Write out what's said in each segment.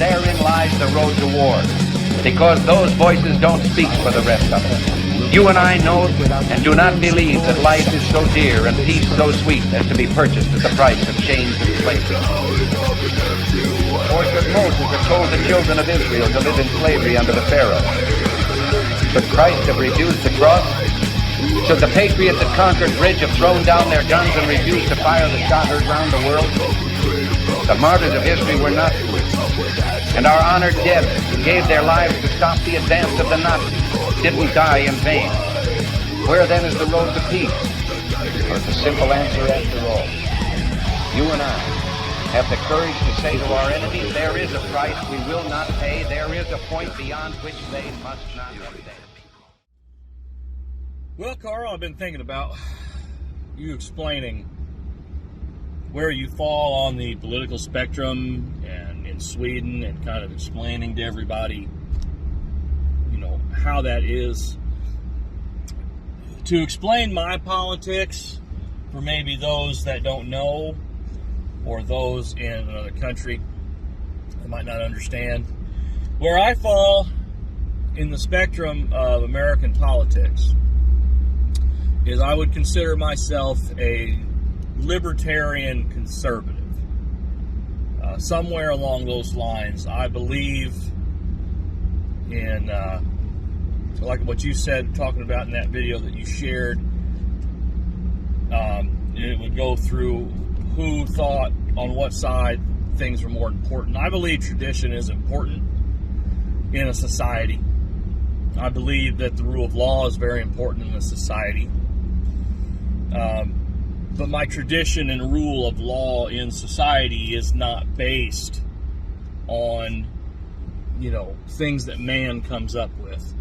therein lies the road to war. Because those voices don't speak for the rest of us. You and I know and do not believe that life is so dear and peace so sweet as to be purchased at the price of chains and slavery. Or should Moses have told the children of Israel to live in slavery under the Pharaoh? Should Christ have refused the cross? Should the patriots at Concord Bridge have thrown down their guns and refused to fire the shot heard round the world? The martyrs of history were not foolish. And our honored dead who gave their lives to stop the advance of the Nazis didn't die in vain. Where then is the road to peace? Or the simple answer after all? You and I have the courage to say to our enemies, there is a price we will not pay. There is a point beyond which they must not stay. Well, Carl, I've been thinking about you explaining where you fall on the political spectrum and in Sweden, and kind of explaining to everybody, you know, how that is. To explain my politics for maybe those that don't know, or those in another country that might not understand, where I fall in the spectrum of American politics is I would consider myself a libertarian conservative. Somewhere along those lines, I believe in, like what you said, talking about in that video that you shared, it would go through who thought on what side things were more important. I believe tradition is important in a society. I believe that the rule of law is very important in a society. But my tradition and rule of law in society is not based on, you know, things that man comes up with.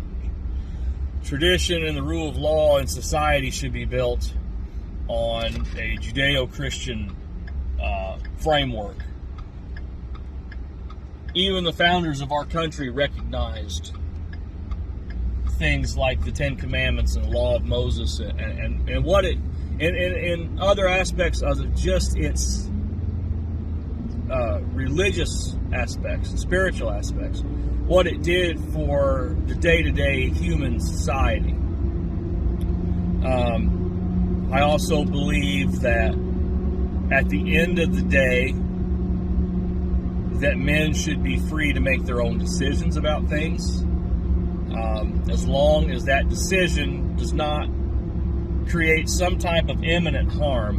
Tradition and the rule of law in society should be built on a Judeo-Christian framework. Even the founders of our country recognized things like the Ten Commandments and the Law of Moses and what it, and other aspects of just its religious aspects and spiritual aspects, what it did for the day-to-day human society. I also believe that at the end of the day, that men should be free to make their own decisions about things, as long as that decision does not create some type of imminent harm.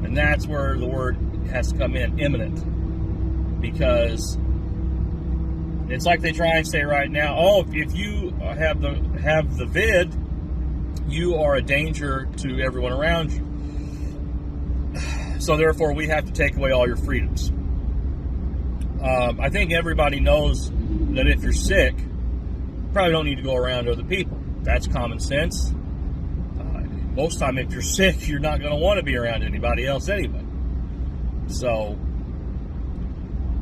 And that's where the word has to come in, imminent, because it's like they try and say right now, oh, if you have the vid, you are a danger to everyone around you, so therefore we have to take away all your freedoms. I think everybody knows that if you're sick, you probably don't need to go around other people. That's common sense. Most time, if you're sick, you're not going to want to be around anybody else anyway. So,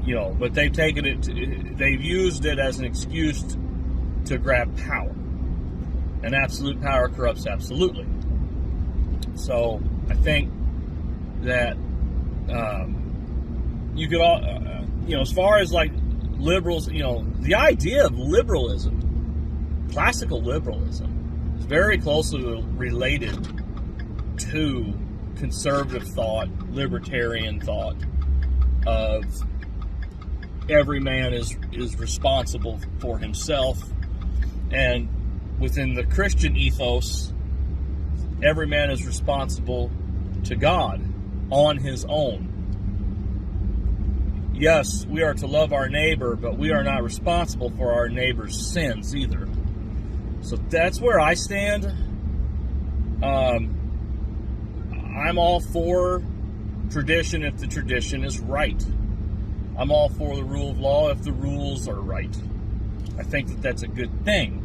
you know, but they've taken it, they've used it as an excuse to grab power. And absolute power corrupts absolutely. So, I think that you could all, you know, as far as like liberals, you know, the idea of liberalism, classical liberalism, is very closely related to conservative thought, libertarian thought of every man is responsible for himself. And within the Christian ethos, every man is responsible to God on his own. Yes, we are to love our neighbor, but we are not responsible for our neighbor's sins either. So that's where I stand. I'm all for tradition if the tradition is right. I'm all for the rule of law if the rules are right. I think that that's a good thing.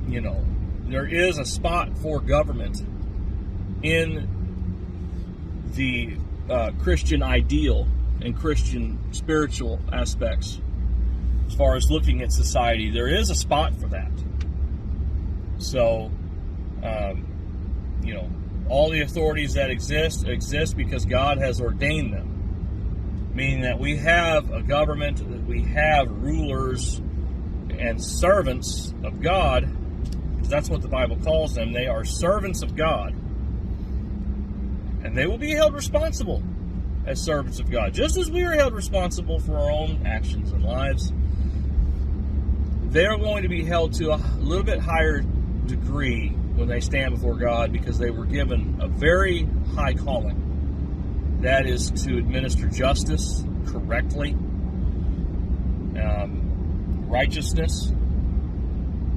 You know, there is a spot for government in the Christian ideal and Christian spiritual aspects. As far as looking at society, there is a spot for that. So, you know, all the authorities that exist because God has ordained them. meaning that we have a government, that we have rulers and servants of God, because that's what the Bible calls them. They are servants of God. And they will be held responsible as servants of God, just as we are held responsible for our own actions and lives. They are going to be held to a little bit higher degree when they stand before God, because they were given a very high calling. That is to administer justice correctly, righteousness,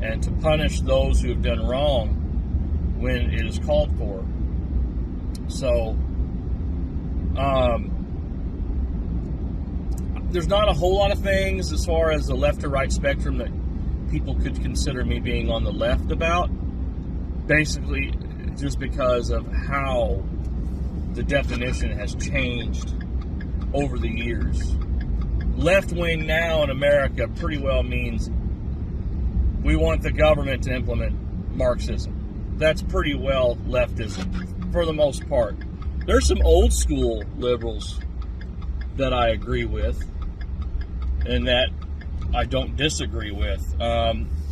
and to punish those who have done wrong when it is called for. So, there's not a whole lot of things as far as the left to right spectrum that people could consider me being on the left about. Basically, just because of how the definition has changed over the years. Left wing now in America pretty well means we want the government to implement Marxism. That's pretty well leftism for the most part. There's some old school liberals that I agree with and that I don't disagree with.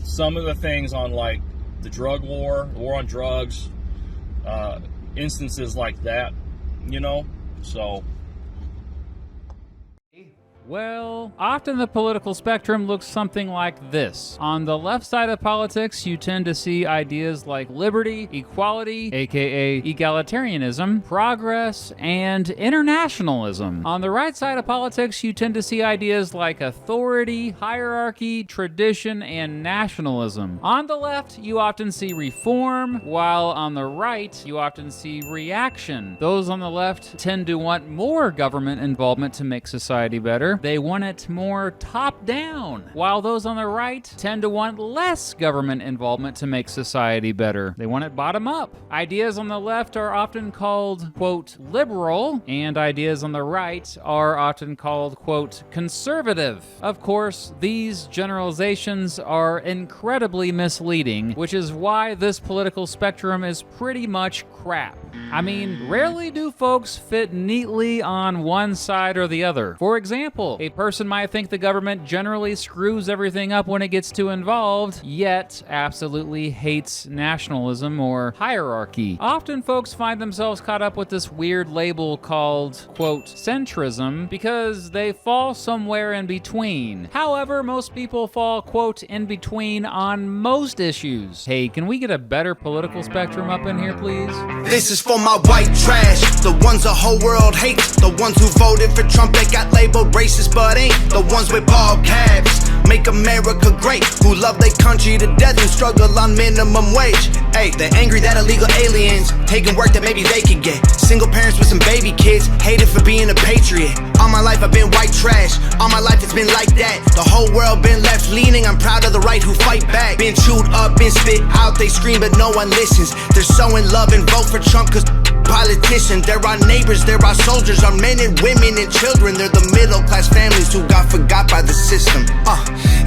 Some of the things on like the drug war on drugs, instances like that, you know, so. Well, often the political spectrum looks something like this. On the left side of politics, you tend to see ideas like liberty, equality, aka egalitarianism, progress, and internationalism. On the right side of politics, you tend to see ideas like authority, hierarchy, tradition, and nationalism. On the left, you often see reform, while on the right, you often see reaction. Those on the left tend to want more government involvement to make society better. They want it more top-down, while those on the right tend to want less government involvement to make society better. They want it bottom-up. Ideas on the left are often called, quote, liberal, and ideas on the right are often called, quote, conservative. Of course, these generalizations are incredibly misleading, which is why this political spectrum is pretty much crap. I mean, rarely do folks fit neatly on one side or the other. For example, a person might think the government generally screws everything up when it gets too involved, yet absolutely hates nationalism or hierarchy. Often folks find themselves caught up with this weird label called, quote, centrism, because they fall somewhere in between. However, most people fall, quote, in between on most issues. Hey, can we get a better political spectrum up in here, please? This is for my white trash, the ones the whole world hates, the ones who voted for Trump that got labeled racist but ain't, the ones with ball caps, make America great, who love their country to death and struggle on minimum wage. Hey, they're angry that illegal aliens taking work that maybe they could get. Single parents with some baby kids, hated for being a patriot. All my life I've been white trash, all my life it's been like that. The whole world been left leaning, I'm proud of the right who fight back. Been chewed up, been spit out, they scream but no one listens. They're so in love and vote for Trump cause politicians. They're our neighbors, they're our soldiers, our men and women and children. They're the middle class families who got forgot by the system.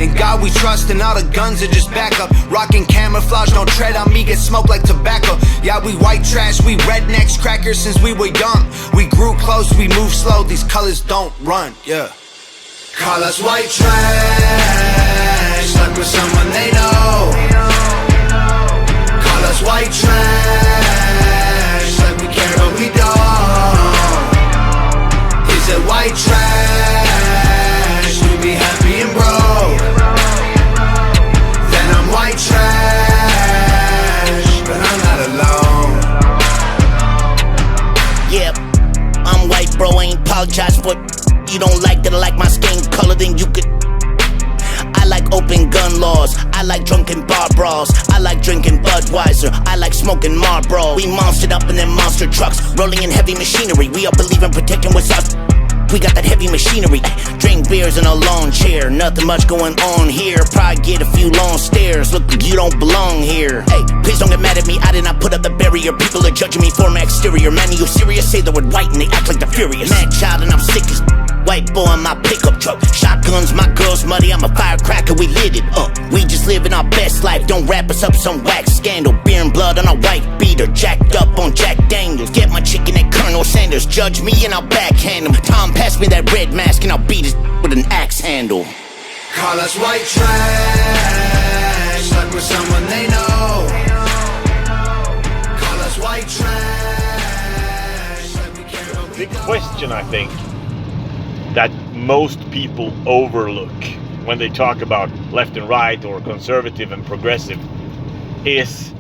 In God we trust and all the guns are just backup. Rocking camouflage, don't tread on me, get smoked like tobacco. Yeah, we white trash, we rednecks, crackers since we were young. We grew close, we move slow, these colors don't run, yeah. Call us white trash, like we're someone they know. Call us white trash, like we care but we don't. Is it white trash to be happy and broke? Then I'm white trash, but I'm not alone. Yeah, I'm white bro, I ain't apologize for you don't like that I like my skin color, then you could. I like open gun laws, I like drunken bar brawls, I like drinking Budweiser, I like smoking Marlboro. We monstered up in them monster trucks, rolling in heavy machinery. We all believe in protecting what's us. We got that heavy machinery. Drink beers in a lawn chair, nothing much going on here. Probably get a few long stares, look you don't belong here. Hey, please don't get mad at me, I did not put up the barrier. People are judging me for my exterior. Man, are you serious? Say the word white and they act like they're furious. Mad child and I'm sick as white boy in my pickup truck, shotgun ones, my girl's muddy, I'm a firecracker, we lit it up. We just living our best life, don't wrap us up some wax scandal. Beer and blood on a white beater, jacked up on Jack Daniels. Get my chicken at Colonel Sanders, judge me and I'll backhand him. Tom, pass me that red mask and I'll beat his with an axe handle. Call us white trash, like we're someone they know. Call us white trash, like we care about The question, I think, that most people overlook when they talk about left and right or conservative and progressive is,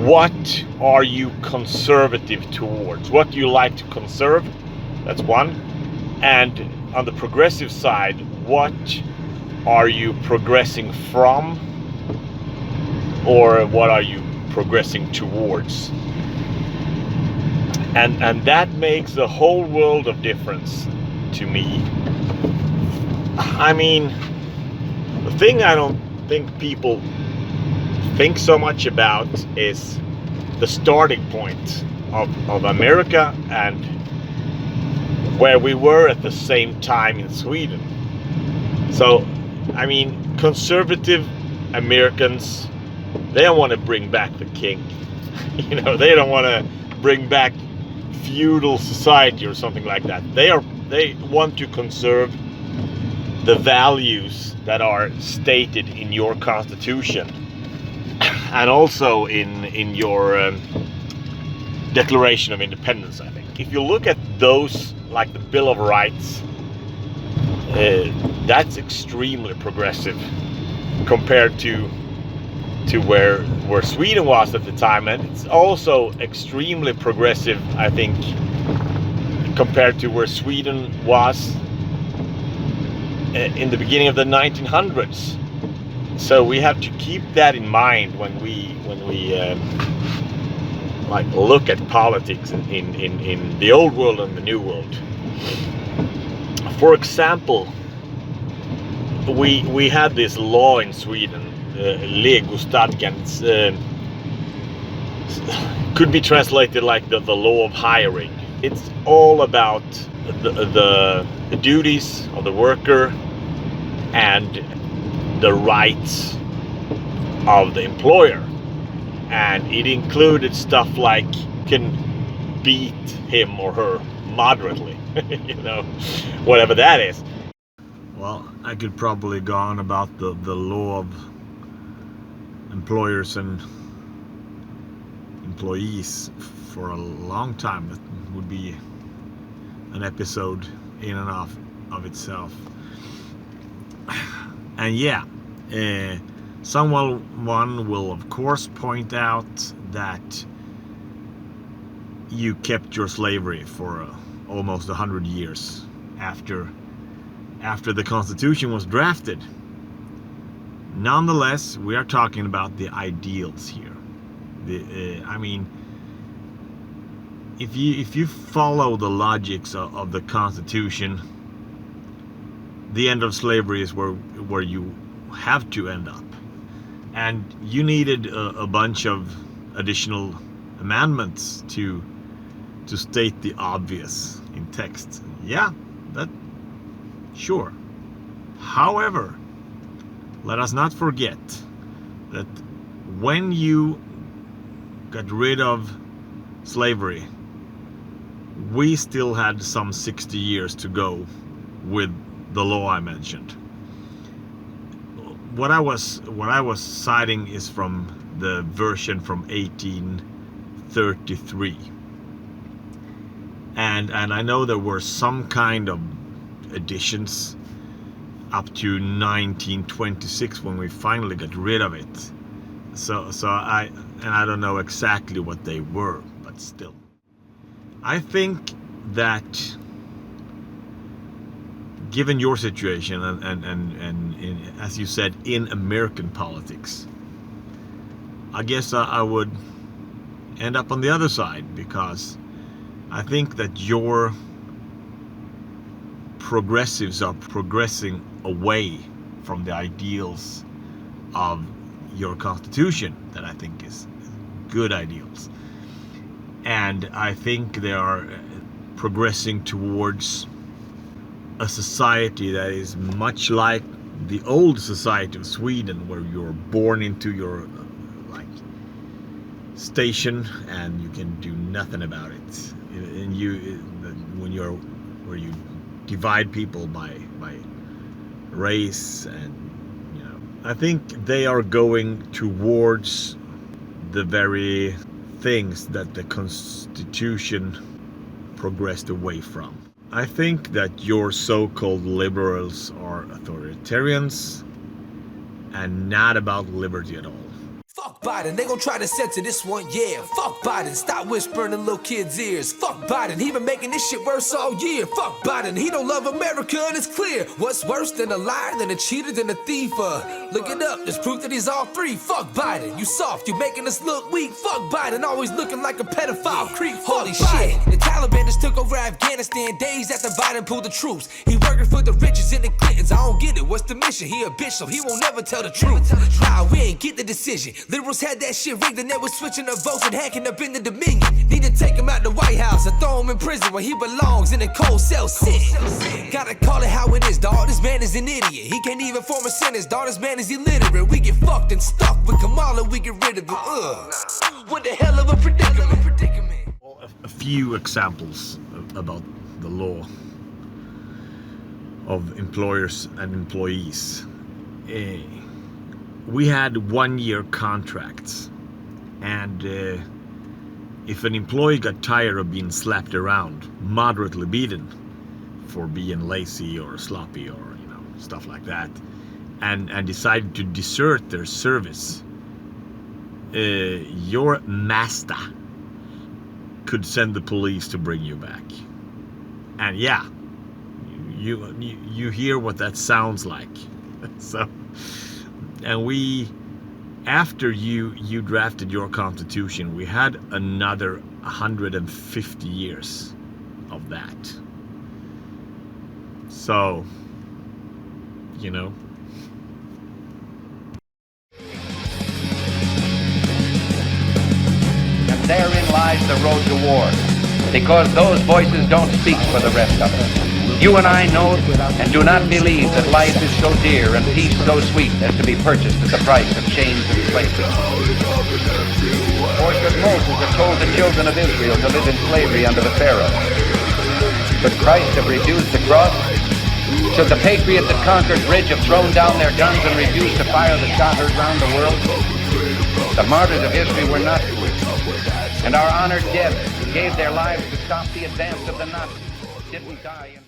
what are you conservative towards? What do you like to conserve? That's one. And on the progressive side, what are you progressing from, or what are you progressing towards? And that makes a whole world of difference to me. I mean, the thing I don't think people think so much about is the starting point of America and where we were at the same time in Sweden. So, I mean, conservative Americans, they don't want to bring back the king. You know, they don't want to bring back feudal society or something like that. They want to conserve the values that are stated in your constitution and also in your Declaration of Independence, I think. If you look at those, like the Bill of Rights, that's extremely progressive compared to where Sweden was at the time, and it's also extremely progressive, I think, compared to where Sweden was in the beginning of the 1900s. So we have to keep that in mind when we like look at politics in the old world and the new world. For example, we had this law in Sweden, Legostadgan, could be translated like the law of hiring. It's all about the duties of the worker and the rights of the employer, and it included stuff like you can beat him or her moderately, you know, whatever that is. Well, I could probably go on about the law of employers and employees for a long time. That would be an episode in and of itself. And yeah, someone will of course point out that you kept your slavery for almost 100 years after the Constitution was drafted. Nonetheless, we are talking about the ideals here. I mean, if you follow the logics of the Constitution, the end of slavery is where you have to end up. And you needed a bunch of additional amendments to state the obvious in text. Yeah, that sure. However, let us not forget that when you got rid of slavery, we still had some 60 years to go with the law I mentioned. What I was citing is from the version from 1833. And I know there were some kind of additions up to 1926 when we finally got rid of it. So I don't know exactly what they were, but still. I think that given your situation and as you said, in American politics, I guess I would end up on the other side, because I think that your progressives are progressing away from the ideals of your constitution that I think is good ideals. And I think they are progressing towards a society that is much like the old society of Sweden, where you're born into your like station and you can do nothing about it. And where you divide people by race, and I think they are going towards the very things that the Constitution progressed away from. I think that your so-called liberals are authoritarians and not about liberty at all. Fuck Biden, they gon' try to censor this one, yeah. Fuck Biden, stop whispering in little kids' ears. Fuck Biden, he been making this shit worse all year. Fuck Biden, he don't love America and it's clear. What's worse than a liar, than a cheater, than a thief? Look it up, there's proof that he's all three. Fuck Biden, you soft, you making us look weak. Fuck Biden, always looking like a pedophile creep. Holy shit, the Taliban just took over Afghanistan days after Biden pulled the troops. He working for the riches and the Clintons, I don't get it, what's the mission? He a bitch, so he won't never tell the truth. Nah, we ain't get the decision. Liberals had that shit rigged and they was switching the votes and hacking up in the Dominion. Need to take him out the White House and throw him in prison where he belongs, in a cold cell sitting. Gotta call it how it is, dawg. This man is an idiot. He can't even form a sentence, dawg. This man is illiterate. We get fucked and stuck with Kamala, we get rid of it. What the hell of a predicament. A few examples about the law of employers and employees. We had 1-year contracts, and if an employee got tired of being slapped around, moderately beaten for being lazy or sloppy or stuff like that, and decided to desert their service, your master could send the police to bring you back. And yeah, you hear what that sounds like. So, and we, after you drafted your constitution, we had another 150 years of that. So, And therein lies the road to war, because those voices don't speak for the rest of us. You and I know and do not believe that life is so dear and peace so sweet as to be purchased at the price of chains and slavery. Or should Moses have told the children of Israel to live in slavery under the Pharaoh? But Christ have reduced the cross? Should the patriots that conquered Bridge have thrown down their guns and refused to fire the shot heard round the world? The martyrs of history were not foolish, and our honored dead who gave their lives to stop the advance of the Nazis didn't die in